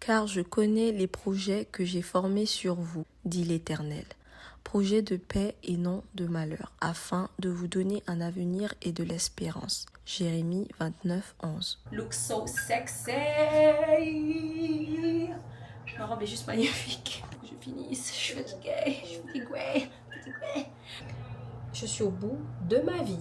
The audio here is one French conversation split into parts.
car je connais les projets que j'ai formés sur vous, dit l'Éternel. Projets de paix et non de malheur, afin de vous donner un avenir et de l'espérance. Jérémie 29, 11. Look so sexy. Ma robe est juste magnifique. Je finisse, je suis fatiguée, Je suis au bout de ma vie.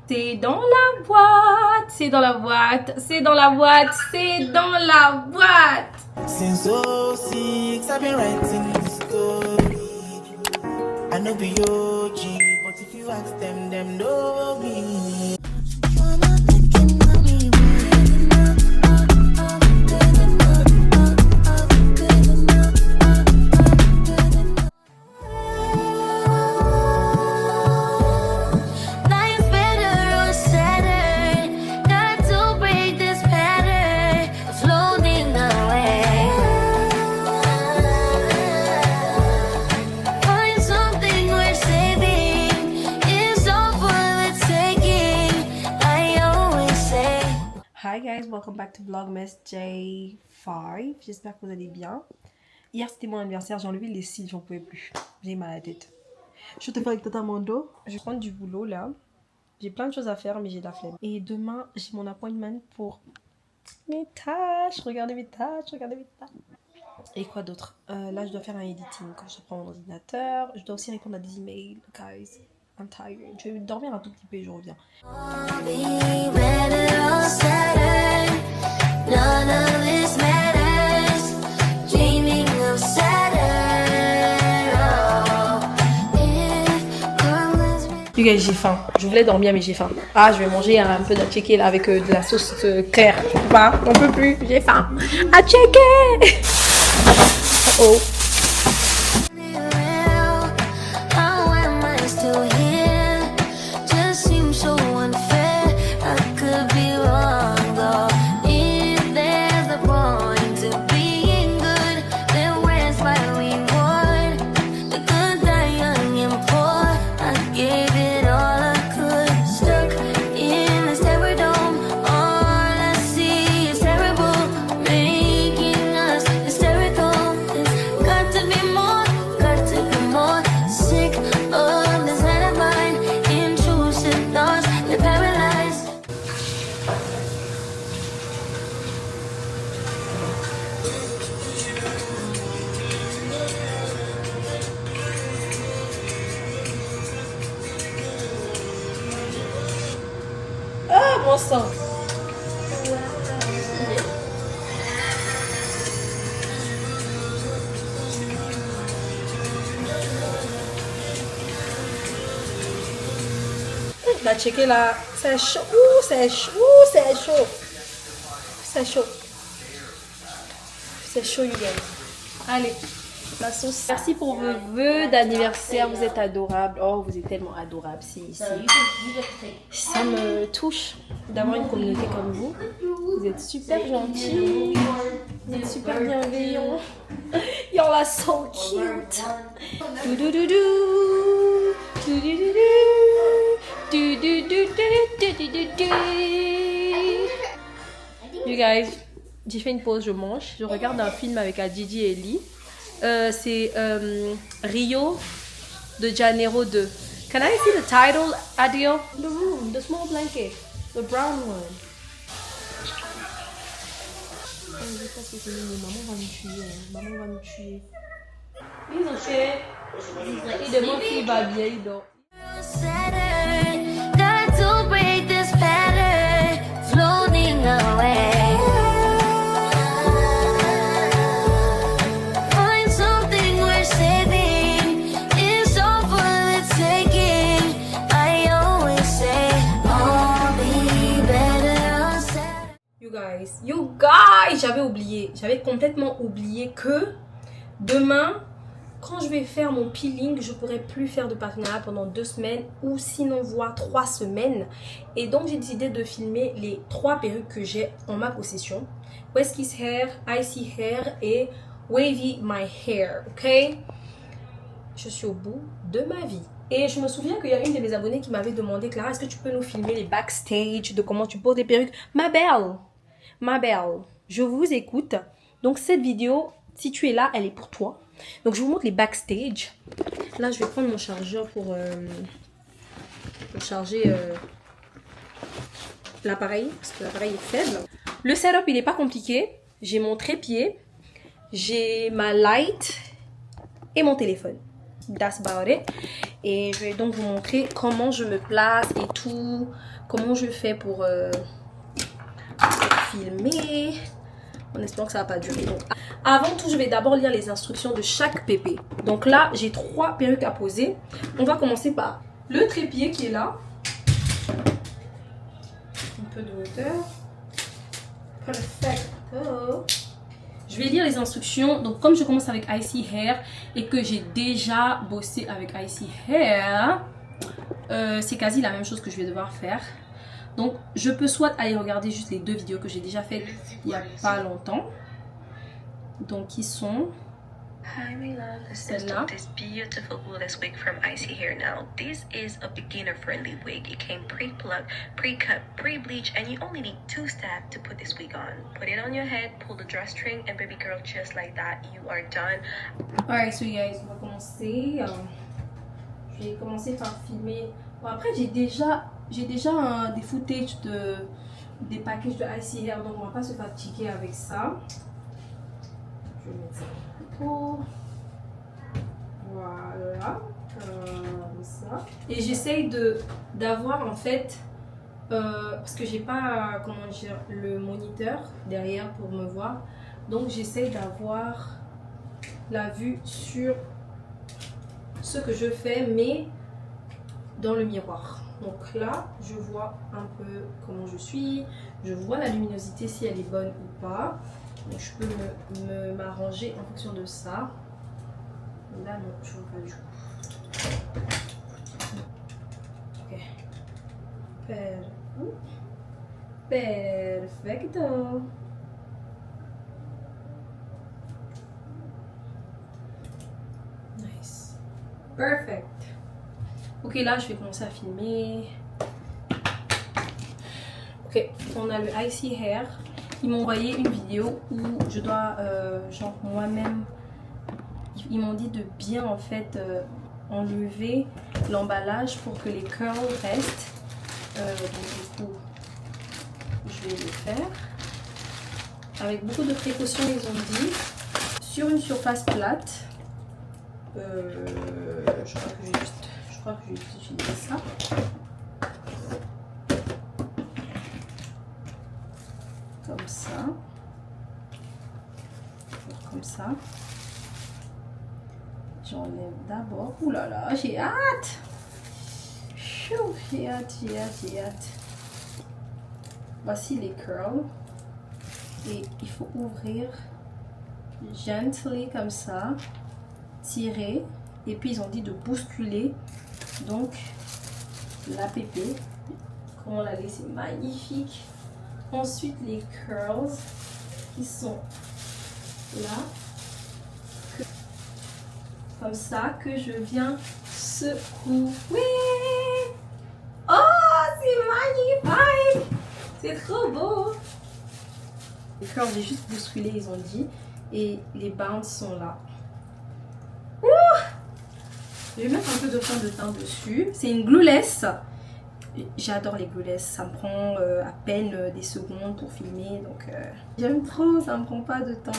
C'est dans la boîte, c'est dans la boîte, c'est dans la boîte, c'est dans la boîte. Since '06, I've been writing this story. I know be OG, but if you ask them, them know me. Hi guys, welcome back to Vlogmas J5. J'espère que vous allez bien. Hier c'était mon anniversaire, j'ai enlevé les cils, j'en pouvais plus. J'ai mal à la tête. Je te fais avec Tata Mondo. Je vais prendre du boulot là. J'ai plein de choses à faire mais j'ai la flemme. Et demain j'ai mon appointment pour mes tâches. Regardez mes tâches, regardez mes tâches. Et quoi d'autre? Là je dois faire un editing quand je prends mon ordinateur. Je dois aussi répondre à des emails. Guys, I'm tired. Je vais dormir un tout petit peu et je reviens. You guys, j'ai faim. Je voulais dormir mais j'ai faim. Ah, je vais manger un peu d'attiéké là avec de la sauce claire. Je peux pas, j'en peux plus, j'ai faim. Attiéké. Oh. Mon sang. La checker là, c'est chaud, c'est chaud, c'est chaud, c'est chaud, c'est chaud, you guys. Allez, la sauce. Merci pour vos vœux d'anniversaire, vous êtes adorables. Oh, vous êtes tellement adorables, si. Ça me touche d'avoir une communauté comme vous. Vous êtes super gentils, vous êtes super bienveillants. Y'all are so cute. You guys, j'ai fait une pause, je mange. Je regarde un film avec Adidi et Ellie. C'est Rio de Janeiro 2. Can I see the title, Adio? The room, the small blanket, the brown one. Oh, je pense que c'est mignon. Maman va me tuer. Maman va me tuer. Ils ont fait. Il demande s'il va bien, il dort. You guys, j'avais complètement oublié que demain, quand je vais faire mon peeling, je pourrai plus faire de partenariat pendant 2 semaines ou sinon voire 3 semaines. Et donc j'ai décidé de filmer les 3 perruques que j'ai en ma possession. West Kiss Hair, Icy Hair et Wavy My Hair, ok? Je suis au bout de ma vie. Et je me souviens qu'il y a une de mes abonnées qui m'avait demandé, Clara, est-ce que tu peux nous filmer les backstage de comment tu poses des perruques? Ma belle, je vous écoute. Donc cette vidéo, si tu es là, elle est pour toi. Donc je vous montre les backstage. Là, je vais prendre mon chargeur pour charger l'appareil, parce que l'appareil est faible. Le setup, il n'est pas compliqué. J'ai mon trépied, j'ai ma light et mon téléphone. That's about it. Et je vais donc vous montrer comment je me place et tout. Comment je fais pour filmer. En espérant que ça va pas durer. Donc, avant tout, je vais d'abord lire les instructions de chaque pépé. Donc là, j'ai 3 perruques à poser. On va commencer par le trépied qui est là. Un peu de hauteur. Perfecto. Je vais lire les instructions. Donc comme je commence avec Icy Hair et que j'ai déjà bossé avec Icy Hair, c'est quasi la même chose que je vais devoir faire. Donc je peux soit aller regarder juste les 2 vidéos que j'ai déjà faites il n'y a pas longtemps. Donc qui sont Hi my love, this is this beautiful glueless wig from Icy Hair. Now, this is a beginner-friendly wig. It came pre-plucked, pre-cut, pre-bleach, and you only need 2 steps to put this wig on. Put it on your head, pull the drawstring, and baby girl, just like that, you are done. Alright, so guys, on va commencer. Je vais commencer par filmer. Bon, après, j'ai déjà des footage des packages de Icy Hair, donc on va pas se fatiguer avec ça. Je vais mettre ça pour voilà comme ça, et j'essaye d'avoir en fait parce que j'ai pas comment dire le moniteur derrière pour me voir, donc j'essaye d'avoir la vue sur ce que je fais mais dans le miroir. Donc là je vois un peu comment je suis, je vois la luminosité si elle est bonne ou pas. Donc je peux m'arranger en fonction de ça. Là non, je vois pas du tout. Ok. Perfecto. Nice. Perfect. Ok, là je vais commencer à filmer. Ok, on a le Icy Hair. Ils m'ont envoyé une vidéo où je dois, genre moi-même, ils m'ont dit de bien en fait enlever l'emballage pour que les curls restent. Donc du coup, je vais le faire. Avec beaucoup de précautions, ils ont dit. Sur une surface plate. Je crois que je vais utiliser ça. Comme ça. Comme ça. J'enlève d'abord. Ouh là là, j'ai hâte. J'ai hâte. Voici les curls. Et il faut ouvrir gently comme ça. Tirer. Et puis ils ont dit de bousculer. Donc la pépé. Comment la laisser magnifique. Ensuite les curls qui sont là. Comme ça que je viens secouer. Oh, c'est magnifique. C'est trop beau. Les curls, j'ai juste bousculé, ils ont dit. Et les bands sont là. Ouh, je vais mettre un peu de fond de teint dessus. C'est une glueless. J'adore les glueless. Ça me prend à peine des secondes pour filmer. Donc j'aime trop, ça me prend pas de temps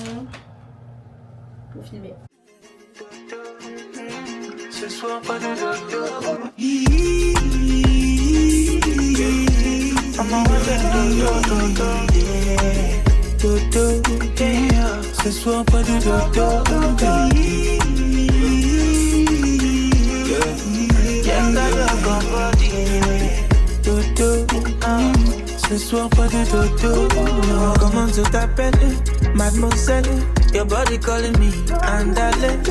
pour filmer. Ce soir pas de dodo. Ce soir pas de dodo. Ce soir pas de dodo. Comment tu t'appelles, mademoiselle? Your body calling me, andale.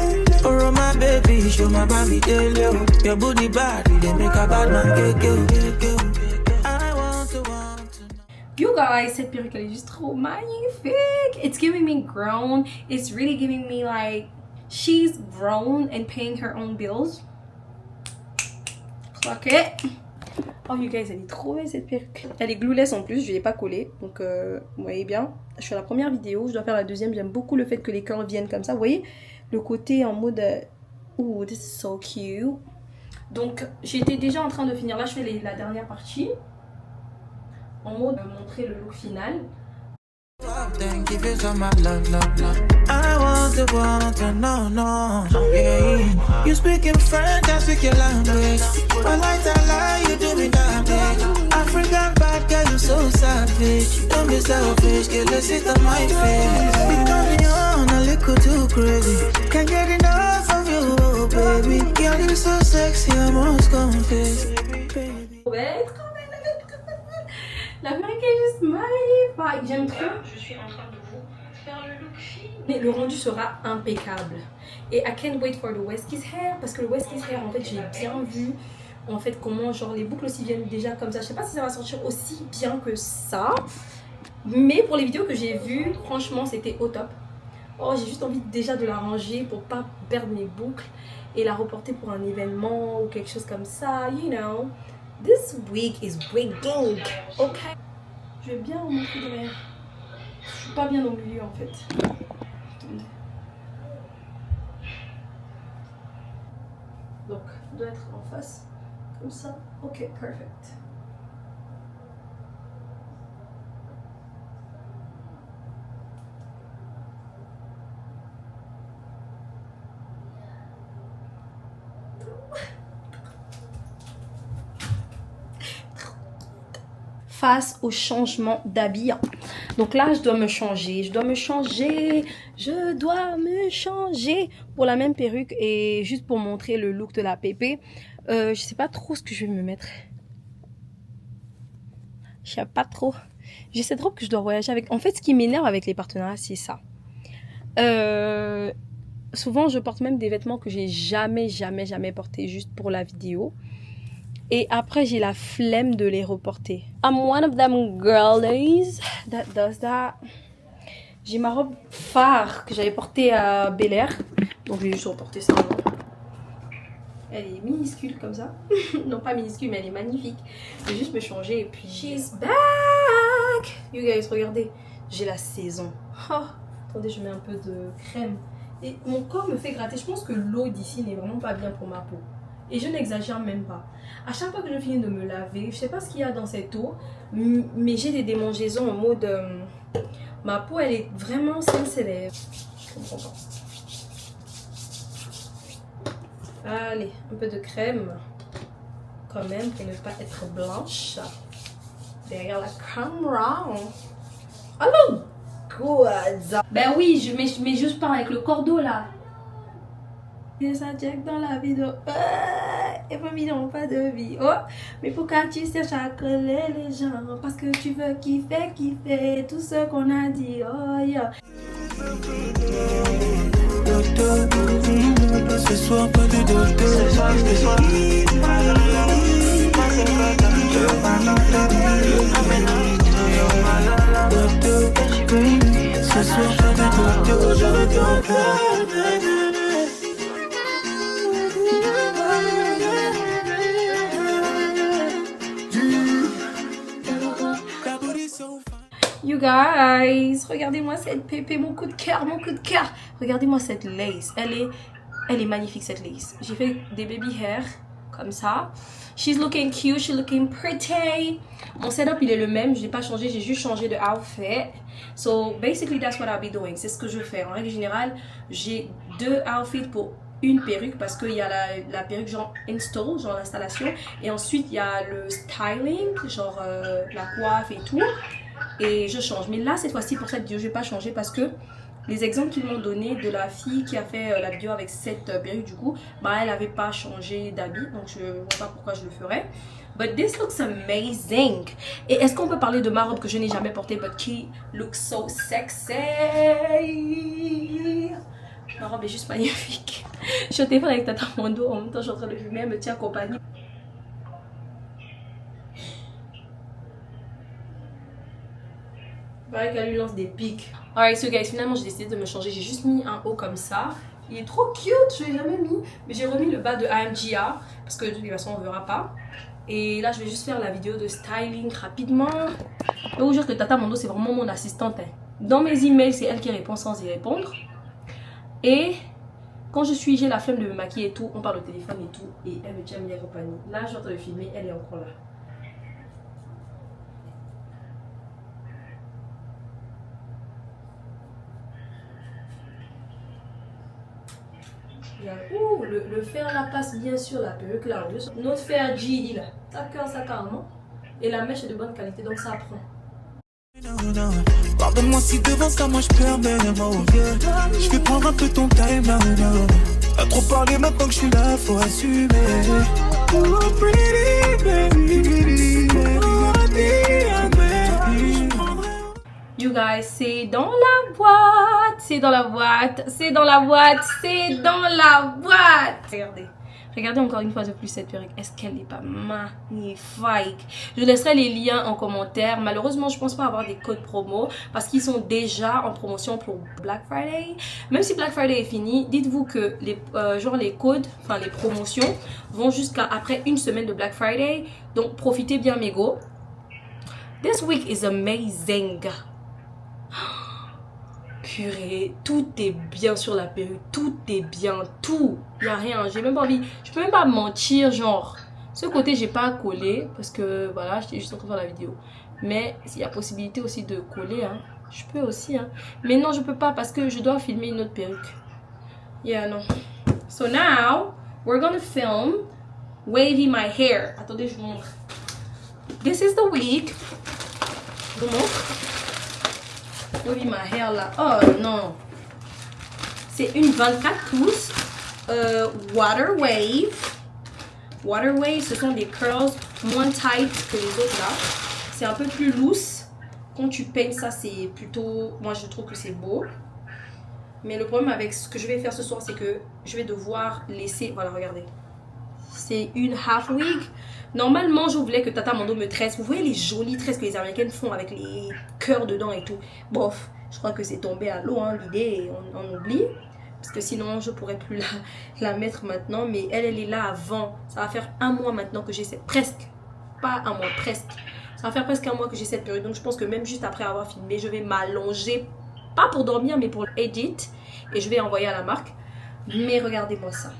Oh my baby, show my baby daily. Your booty body, they make a bad man go. I want to. You guys, cette perruque elle est juste trop magnifique. It's giving me grown. It's really giving me like she's grown and paying her own bills. Clock it. Oh you guys, elle est trop belle cette perruque. Elle est glueless en plus, je l'ai pas collée. Donc vous voyez bien, je fais la première vidéo, je dois faire la deuxième. J'aime beaucoup le fait que les curls viennent comme ça. Vous voyez le côté en mode oh this is so cute. Donc j'étais déjà en train de finir. Là je fais la dernière partie en mode montrer le look final. Then give you some of love, love, love. I want to know, no, yeah. You speak in French, I speak your language. I like that lie, you do me that way. African bad girl, you so savage. Don't be selfish, girl, let's sit on my face. You turn me on a little too crazy. Can't get enough of you, oh, baby. Girl, you so sexy, I must confess. Ouais, trop belle, la perruque est juste magnifique. J'aime trop. Je suis en train de vous faire le look fine. Mais le rendu sera impeccable. Et I can't wait for the West Kiss hair. Parce que le West Kiss hair, en fait, j'ai bien vu en fait comment genre les boucles aussi viennent déjà comme ça. Je sais pas si ça va sortir aussi bien que ça. Mais pour les vidéos que j'ai vues, franchement, c'était au top. Oh, j'ai juste envie déjà de la ranger pour pas perdre mes boucles et la reporter pour un événement ou quelque chose comme ça, you know. This wig is wigging, ok. Je vais bien vous montrer derrière. Je suis pas bien au milieu en fait. Donc, il doit être en face, comme ça. Ok, perfect. Face au changement d'habit. Donc là, je dois me changer pour la même perruque et juste pour montrer le look de la pépé. Je sais pas trop ce que je vais me mettre. Je sais pas trop. J'ai cette robe que je dois voyager avec. En fait, ce qui m'énerve avec les partenariats, c'est ça. Souvent, je porte même des vêtements que j'ai jamais portés juste pour la vidéo. Et après, j'ai la flemme de les reporter. I'm one of them girlies that does that. J'ai ma robe phare que j'avais portée à Bel Air. Donc, je vais juste reporter ça. Elle est minuscule comme ça. Non, pas minuscule, mais elle est magnifique. Je vais juste me changer et puis... She's back! You guys, regardez. J'ai la saison. Oh, attendez, je mets un peu de crème. Et mon corps me fait gratter. Je pense que l'eau d'ici n'est vraiment pas bien pour ma peau. Et je n'exagère même pas. À chaque fois que je finis de me laver, je sais pas ce qu'il y a dans cette eau, mais j'ai des démangeaisons en mode... ma peau, elle est vraiment sensible. Je comprends pas. Allez, un peu de crème. Quand même, pour ne pas être blanche. Derrière la caméra. Oh no! Good! Ben oui, mais je parle avec le cordeau là. Et ça check dans la vidéo. Et pas mis pas de vie. Oh, mais pourquoi tu cherches à coller les gens? Parce que tu veux kiffer tout ce qu'on a dit. Oh yeah. Ce soir pas de dodo. Ce soir You guys, regardez-moi cette pépé, mon coup de cœur. Regardez-moi cette lace, elle est magnifique cette lace. J'ai fait des baby hair comme ça. She's looking cute, she's looking pretty. Mon setup il est le même, je n'ai pas changé, j'ai juste changé de outfit. So basically that's what I'll be doing, c'est ce que je fais. En règle générale, j'ai 2 outfits pour une perruque parce qu'il y a la perruque genre install, genre l'installation. Et ensuite il y a le styling, genre la coiffe et tout. Et je change. Mais là, cette fois-ci, pour cette vidéo, je vais pas changer parce que les exemples qu'ils m'ont donné de la fille qui a fait la vidéo avec cette perruque, du coup, bah, elle n'avait pas changé d'habit. Donc, je vois pas pourquoi je le ferais. But this looks amazing. Et est-ce qu'on peut parler de ma robe que je n'ai jamais portée, but qui looks so sexy? Ma robe est juste magnifique. Je suis au téléphone avec Tata Mondo. En même temps, je suis en train de fumer. Elle me tient compagnie. Pareil qu'elle lui lance des pics. Alright, so guys, finalement j'ai décidé de me changer. J'ai juste mis un haut comme ça. Il est trop cute, je l'ai jamais mis. Mais j'ai remis le bas de AMGA parce que de toute façon on verra pas. Et là, je vais juste faire la vidéo de styling rapidement. Je peux vous dire que Tata Mondo, c'est vraiment mon assistante. Hein. Dans mes emails, c'est elle qui répond sans y répondre. Et quand j'ai la flemme de me maquiller et tout, on parle au téléphone et tout. Et elle me tient bien compagnie. Là, je suis en train de filmer, elle est encore là. Ouh, le fer là passe bien sur la perruque là. Notre fer GD là, ça cœur ça carrément. Et la mèche est de bonne qualité donc ça prend. Pardonne-moi si devant ça moi je perds mes mots. Je vais prendre un peu ton time là. À trop parler maintenant que je suis là, faut assumer. Oh pretty baby, You guys, c'est dans la boîte, c'est dans la boîte, c'est dans la boîte, c'est dans la boîte. Regardez encore une fois de plus cette perruque. Est-ce qu'elle n'est pas magnifique? Je laisserai les liens en commentaire. Malheureusement, je pense pas avoir des codes promo parce qu'ils sont déjà en promotion pour Black Friday. Même si Black Friday est fini, dites-vous que les codes, enfin les promotions vont jusqu'à après une semaine de Black Friday. Donc profitez bien mes go. This week is amazing. Purée, tout est bien sur la perruque, tout est bien, tout, y a rien, j'ai même pas envie, je peux même pas mentir, genre, ce côté j'ai pas collé, parce que voilà, j'étais juste en train de faire la vidéo, mais s'il y a possibilité aussi de coller, hein, je peux aussi, hein, mais non je peux pas parce que je dois filmer une autre perruque, yeah, non, so now, we're gonna film wavy my hair, attendez je vous montre, this is the week, je vous montre, wavy my hair là. Oh non. C'est une 24 pouces. Water Wave. Water Wave, ce sont des curls moins tight que les autres là. C'est un peu plus loose. Quand tu peignes ça, c'est plutôt... Moi, je trouve que c'est beau. Mais le problème avec ce que je vais faire ce soir, c'est que je vais devoir laisser... Voilà, regardez. C'est une half wig. Normalement, je voulais que Tata Mondo me tresse. Vous voyez les jolies tresses que les Américaines font avec les cœurs dedans et tout. Bof, je crois que c'est tombé à l'eau, hein, l'idée, on oublie. Parce que sinon, je pourrais plus la mettre maintenant. Mais elle est là avant. Ça va faire un mois maintenant que j'ai cette... Presque. Pas un mois, presque. Ça va faire presque un mois que j'ai cette perruque. Donc, je pense que même juste après avoir filmé, je vais m'allonger. Pas pour dormir, mais pour edit. Et je vais envoyer à la marque. Mais regardez-moi ça.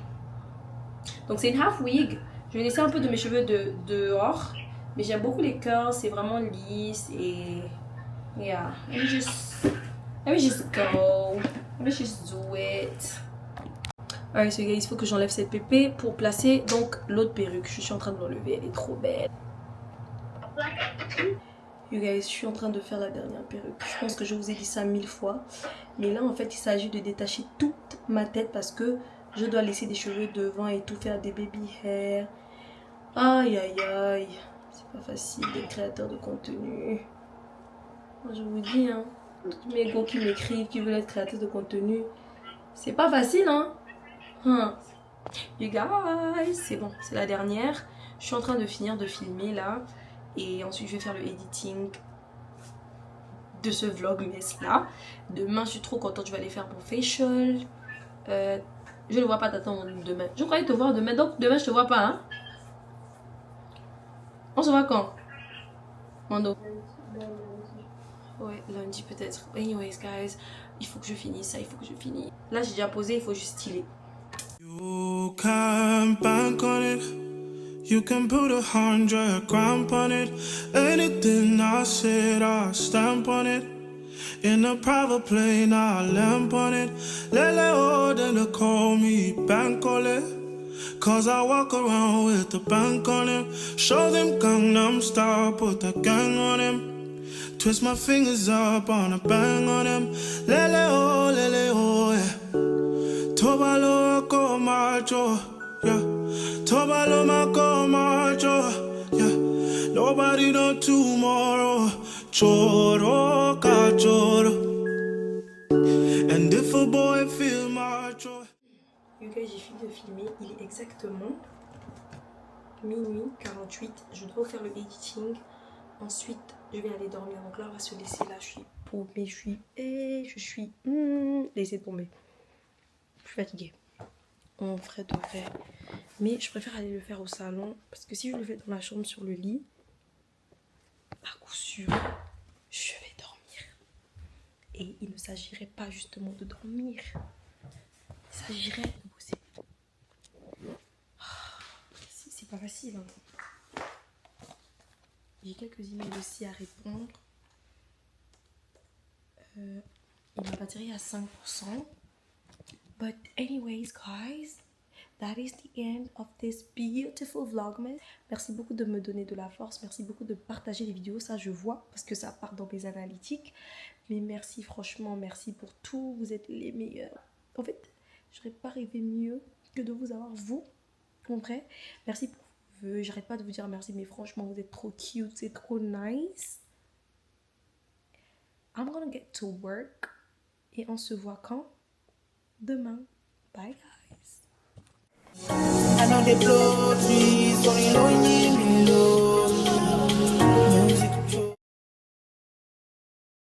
Donc, c'est une half wig. Je vais laisser un peu de mes cheveux dehors. Mais j'aime beaucoup les curls. C'est vraiment lisse. Et... Yeah. Let me just go. Let me just do it. Alright, so guys, il faut que j'enlève cette pépé pour placer donc l'autre perruque. Je suis en train de l'enlever. Elle est trop belle. You guys, je suis en train de faire la dernière perruque. Je pense que je vous ai dit ça 1000 fois. Mais là, en fait, il s'agit de détacher toute ma tête parce que je dois laisser des cheveux devant et tout, faire des baby hair. Aïe aïe aïe, c'est pas facile d'être créateur de contenu. Moi je vous dis, hein, tous mes gars qui m'écrivent, qui veulent être créateurs de contenu, c'est pas facile, hein. You guys, c'est bon, c'est la dernière. Je suis en train de finir de filmer là. Et ensuite je vais faire le editing de ce vlogmas là. Demain je suis trop contente, je vais aller faire mon facial. Je ne vois pas t'attendre demain. Je croyais te voir demain, donc demain je te vois pas, hein. On se voit quand? Mondo. Ouais, lundi peut-être. Anyways, guys, il faut que je finisse ça, il faut que je finisse. Là, j'ai déjà posé, il faut juste styler. You can bank on it. You can put 100 grand on it. Anything I said, I stamp on it. In a private plane, I lamp on it. Lele oh, then they call me Bankole. Cause I walk around with the bank on him. Show them Gangnam Style, put the gang on him. Twist my fingers up on a bang on him. Lele oh, yeah. Tobalo ko macho, yeah. Tobalo mako macho, yeah. Nobody know tomorrow. Choro ka choro. And if a boy feel macho. Ok, j'ai fini de filmer, il est exactement minuit 48, je dois faire le editing, ensuite je vais aller dormir, donc là on va se laisser, là je suis paumée, je suis laissez tomber, je suis fatiguée, on ferait de vrai Mais je préfère aller le faire au salon. Parce que si je le fais dans la chambre sur le lit, à coup sûr, je vais dormir. Et il ne s'agirait pas justement de dormir. Il s'agirait de bosser. C'est pas facile. Hein. J'ai quelques emails aussi à répondre. Et ma batterie est à 5%. But anyways, guys, that is the end of this beautiful vlogmas. Merci beaucoup de me donner de la force. Merci beaucoup de partager les vidéos. Ça, je vois parce que ça part dans mes analytiques. Mais merci, franchement, merci pour tout. Vous êtes les meilleurs. En fait, je n'aurais pas rêvé mieux que de vous avoir, vous, en vrai. Merci pour vos vœux. J'arrête pas de vous dire merci, mais franchement, vous êtes trop cute. C'est trop nice. I'm gonna get to work. Et on se voit quand? Demain. Bye, guys. I know they blow trees, only know you need me.